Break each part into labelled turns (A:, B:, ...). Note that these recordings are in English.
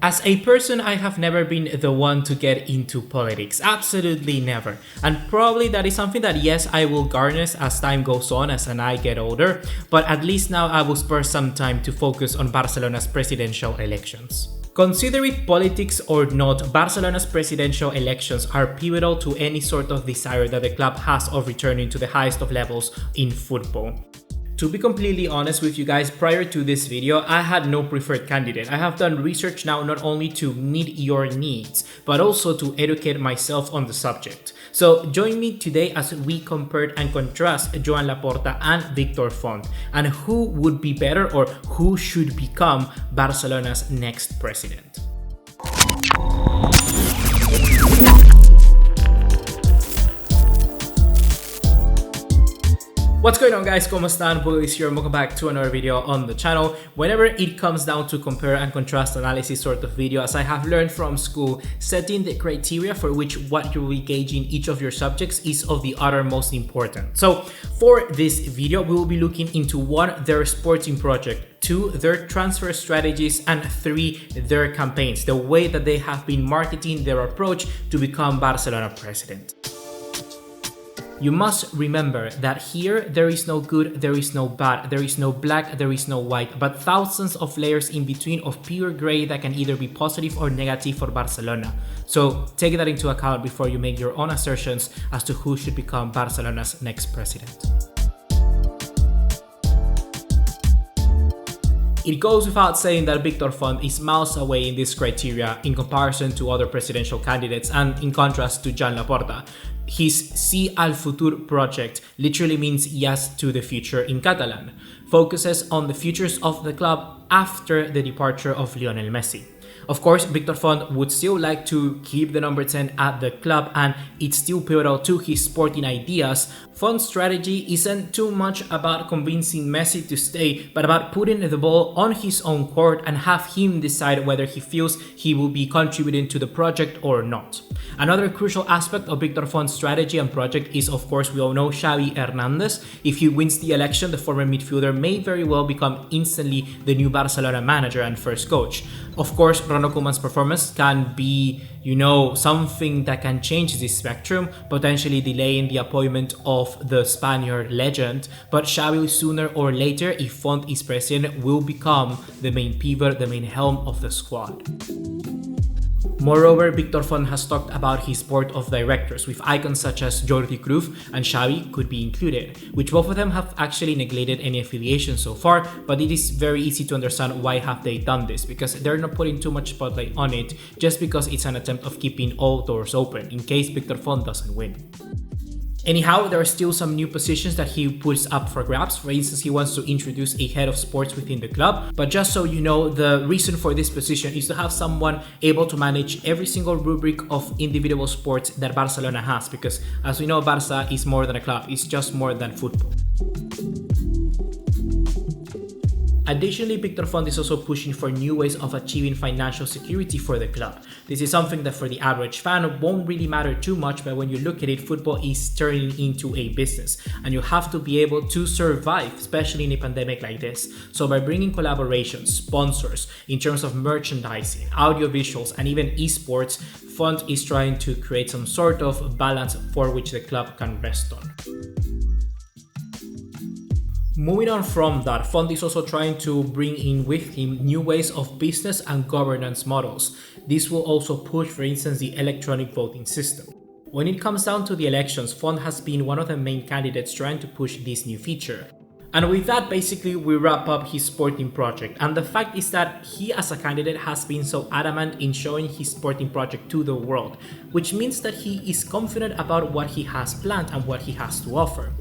A: As a person, I have never been the one to get into politics, absolutely never. And probably that is something that yes, I will garnish as time goes on, as I get older, but at least now I will spare some time to focus on Barcelona's presidential elections. Consider it politics or not, Barcelona's presidential elections are pivotal to any sort of desire that the club has of returning to the highest of levels in football. To be completely honest with you guys, prior to this video, I had no preferred candidate. I have done research now not only to meet your needs, but also to educate myself on the subject. So join me today as we compare and contrast Joan Laporta and Victor Font, and who would be better or who should become Barcelona's next president. What's going on, guys? ¿Cómo están? BugaLuis here and welcome back to another video on the channel. Whenever it comes down to compare and contrast analysis sort of video, as I have learned from school, setting the criteria for which what you will engage in each of your subjects is of the uttermost important. So for this video, we will be looking into 1, their sporting project, 2, their transfer strategies, and 3, their campaigns, the way that they have been marketing their approach to become Barcelona president. You must remember that here there is no good, there is no bad, there is no black, there is no white, but thousands of layers in between of pure gray that can either be positive or negative for Barcelona. So take that into account before you make your own assertions as to who should become Barcelona's next president. It goes without saying that Victor Font is miles away in this criteria in comparison to other presidential candidates and in contrast to Joan Laporta. His Sí al Futur project literally means yes to the future in Catalan, focuses on the futures of the club after the departure of Lionel Messi. Of course, Victor Font would still like to keep the number 10 at the club, and it's still pivotal to his sporting ideas. Font's strategy isn't too much about convincing Messi to stay, but about putting the ball on his own court and have him decide whether he feels he will be contributing to the project or not. Another crucial aspect of Victor Font's strategy and project is, of course, we all know Xavi Hernandez. If he wins the election, the former midfielder may very well become instantly the new Barcelona manager and first coach. Of course, Ronald Koeman's performance can be, something that can change this spectrum, potentially delaying the appointment of the Spaniard legend, but Xavi sooner or later, if Font is president, will become the main pivot, the main helm of the squad. Moreover, Victor Font has talked about his board of directors, with icons such as Jordi Cruyff and Xavi could be included, which both of them have actually neglected any affiliation so far, but it is very easy to understand why have they done this, because they're not putting too much spotlight on it, just because it's an attempt of keeping all doors open, in case Victor Font doesn't win. Anyhow, there are still some new positions that he puts up for grabs. For instance, he wants to introduce a head of sports within the club. But just so you know, the reason for this position is to have someone able to manage every single rubric of individual sports that Barcelona has. Because as we know, Barca is more than a club, it's just more than football. Additionally, Victor Font is also pushing for new ways of achieving financial security for the club. This is something that for the average fan won't really matter too much, but when you look at it, football is turning into a business and you have to be able to survive, especially in a pandemic like this. So by bringing collaborations, sponsors, in terms of merchandising, audiovisuals, and even esports, Font is trying to create some sort of balance for which the club can rest on. Moving on from that, Font is also trying to bring in with him new ways of business and governance models. This will also push, for instance, the electronic voting system. When it comes down to the elections, Font has been one of the main candidates trying to push this new feature. And with that, basically, we wrap up his sporting project. And the fact is that he as a candidate has been so adamant in showing his sporting project to the world, which means that he is confident about what he has planned and what he has to offer.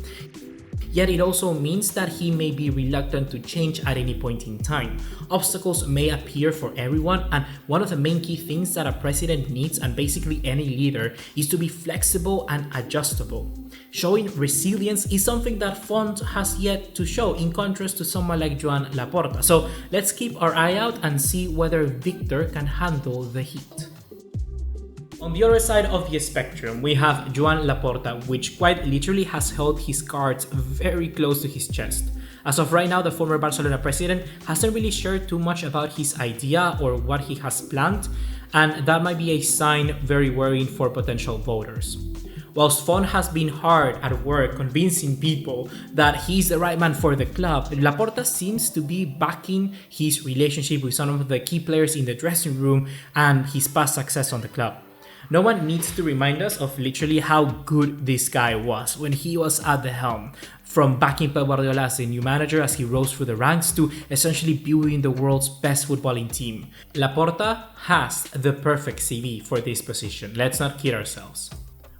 A: Yet it also means that he may be reluctant to change at any point in time. Obstacles may appear for everyone, and one of the main key things that a president needs, and basically any leader, is to be flexible and adjustable. Showing resilience is something that Font has yet to show, in contrast to someone like Joan Laporta. So let's keep our eye out and see whether Victor can handle the heat. On the other side of the spectrum, we have Joan Laporta, which quite literally has held his cards very close to his chest. As of right now, the former Barcelona president hasn't really shared too much about his idea or what he has planned, and that might be a sign very worrying for potential voters. Whilst Font has been hard at work convincing people that he's the right man for the club, Laporta seems to be backing his relationship with some of the key players in the dressing room and his past success on the club. No one needs to remind us of literally how good this guy was when he was at the helm. From backing Pep Guardiola as a new manager as he rose through the ranks to essentially building the world's best footballing team. Laporta has the perfect CV for this position, let's not kid ourselves.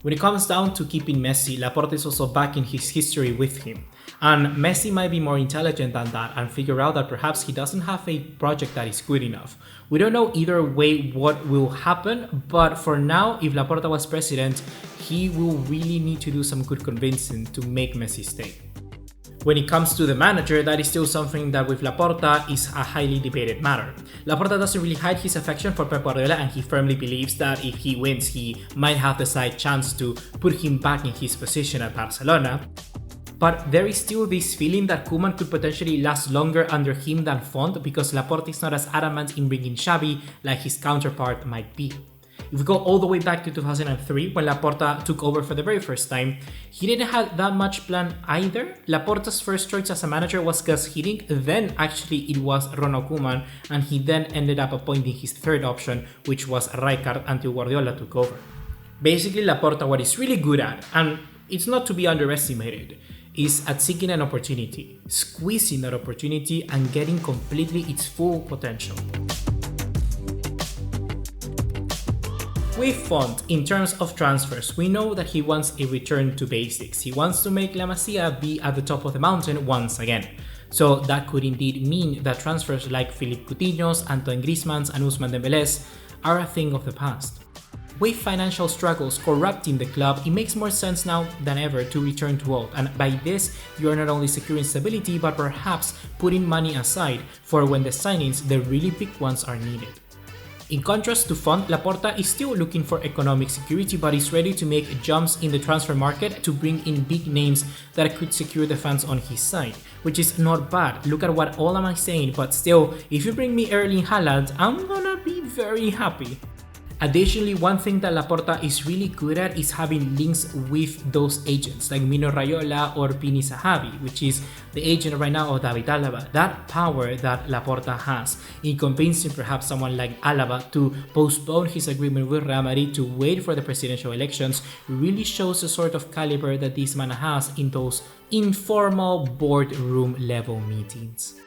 A: When it comes down to keeping Messi, Laporta is also backing his history with him. And Messi might be more intelligent than that and figure out that perhaps he doesn't have a project that is good enough. We don't know either way what will happen, but for now, if Laporta was president, he will really need to do some good convincing to make Messi stay. When it comes to the manager, that is still something that with Laporta is a highly debated matter. Laporta doesn't really hide his affection for Pep Guardiola, and he firmly believes that if he wins, he might have the slight chance to put him back in his position at Barcelona. But there is still this feeling that Koeman could potentially last longer under him than Font because Laporta is not as adamant in bringing Xavi like his counterpart might be. If we go all the way back to 2003, when Laporta took over for the very first time, he didn't have that much plan either. Laporta's first choice as a manager was Gus Hiddink, then actually it was Ronald Koeman, and he then ended up appointing his third option, which was Rijkaard, until Guardiola took over. Basically, Laporta, what he's really good at, and it's not to be underestimated, is at seeking an opportunity, squeezing that opportunity and getting completely its full potential. With Font, in terms of transfers, we know that he wants a return to basics. He wants to make La Masia be at the top of the mountain once again. So that could indeed mean that transfers like Philippe Coutinho's, Antoine Griezmann's and Ousmane Dembele's are a thing of the past. With financial struggles corrupting the club, it makes more sense now than ever to return to old, and by this you are not only securing stability but perhaps putting money aside for when the signings, the really big ones, are needed. In contrast to Font, Laporta is still looking for economic security but is ready to make jumps in the transfer market to bring in big names that could secure the fans on his side, which is not bad. Look at what all am I saying, but still, if you bring me Erling Haaland, I'm gonna be very happy. Additionally, one thing that Laporta is really good at is having links with those agents like Mino Raiola or Pini Zahavi, which is the agent right now of David Alaba. That power that Laporta has in convincing perhaps someone like Alaba to postpone his agreement with Real Madrid to wait for the presidential elections really shows the sort of caliber that this man has in those informal boardroom level meetings.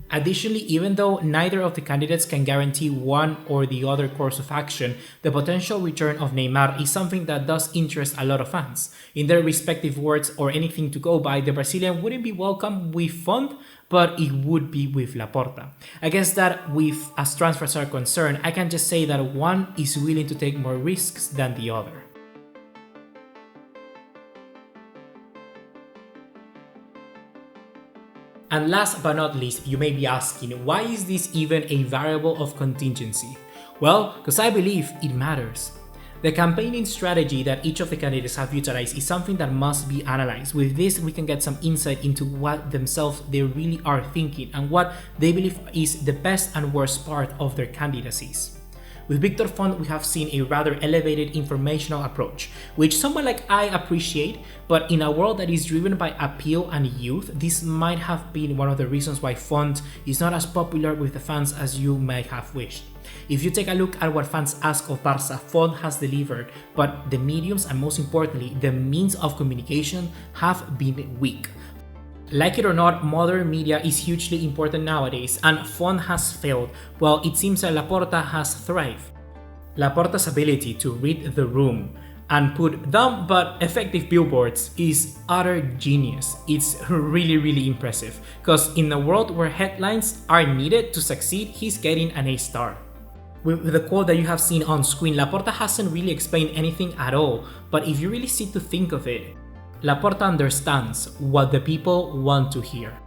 A: Additionally, even though neither of the candidates can guarantee one or the other course of action, the potential return of Neymar is something that does interest a lot of fans. In their respective words or anything to go by, the Brazilian wouldn't be welcome with Font, but it would be with Laporta. I guess that as transfers are concerned, I can just say that one is willing to take more risks than the other. And last but not least, you may be asking, why is this even a variable of contingency? Well, because I believe it matters. The campaigning strategy that each of the candidates have utilized is something that must be analyzed. With this, we can get some insight into what themselves they really are thinking and what they believe is the best and worst part of their candidacies. With Victor Font, we have seen a rather elevated informational approach, which someone like I appreciate, but in a world that is driven by appeal and youth, this might have been one of the reasons why Font is not as popular with the fans as you might have wished. If you take a look at what fans ask of Barca, Font has delivered, but the mediums and most importantly, the means of communication have been weak. Like it or not, modern media is hugely important nowadays, and Font has failed, while it seems that Laporta has thrived. Laporta's ability to read the room and put dumb but effective billboards is utter genius. It's really impressive, because in a world where headlines are needed to succeed, he's getting an A-star. With the quote that you have seen on screen, Laporta hasn't really explained anything at all, but if you really sit to think of it, Laporta understands what the people want to hear.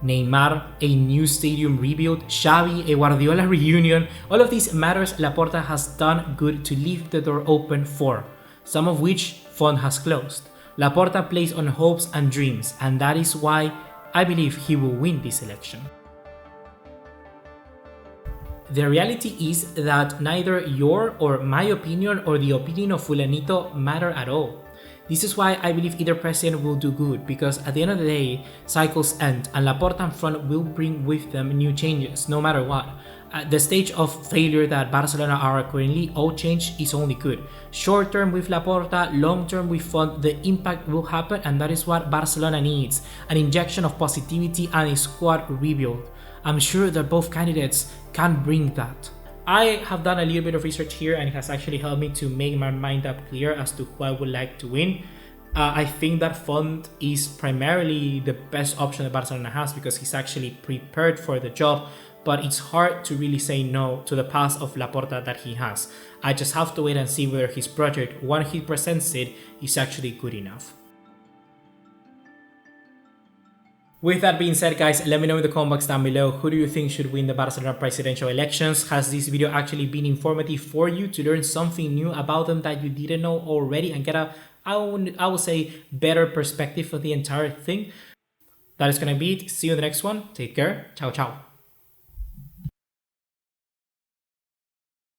A: Neymar, a new stadium rebuild, Xavi, a Guardiola reunion, all of these matters Laporta has done good to leave the door open for, some of which Font has closed. Laporta plays on hopes and dreams, and that is why I believe he will win this election. The reality is that neither your or my opinion or the opinion of Fulanito matter at all. This is why I believe either president will do good, because at the end of the day, cycles end and Laporta and Front will bring with them new changes, no matter what. At the stage of failure that Barcelona are currently, all change is only good. Short term with Laporta, long term with Font, the impact will happen, and that is what Barcelona needs, an injection of positivity and a squad rebuild. I'm sure that both candidates can bring that. I have done a little bit of research here and it has actually helped me to make my mind up clear as to who I would like to win. I think that Font is primarily the best option that Barcelona has because he's actually prepared for the job, but it's hard to really say no to the pass of Laporta that he has. I just have to wait and see whether his project, when he presents it, is actually good enough. With that being said, guys, let me know in the comment box down below, who do you think should win the Barcelona presidential elections? Has this video actually been informative for you to learn something new about them that you didn't know already and get a, I would say, better perspective of the entire thing? That is going to be it. See you in the next one. Take care. Ciao, ciao.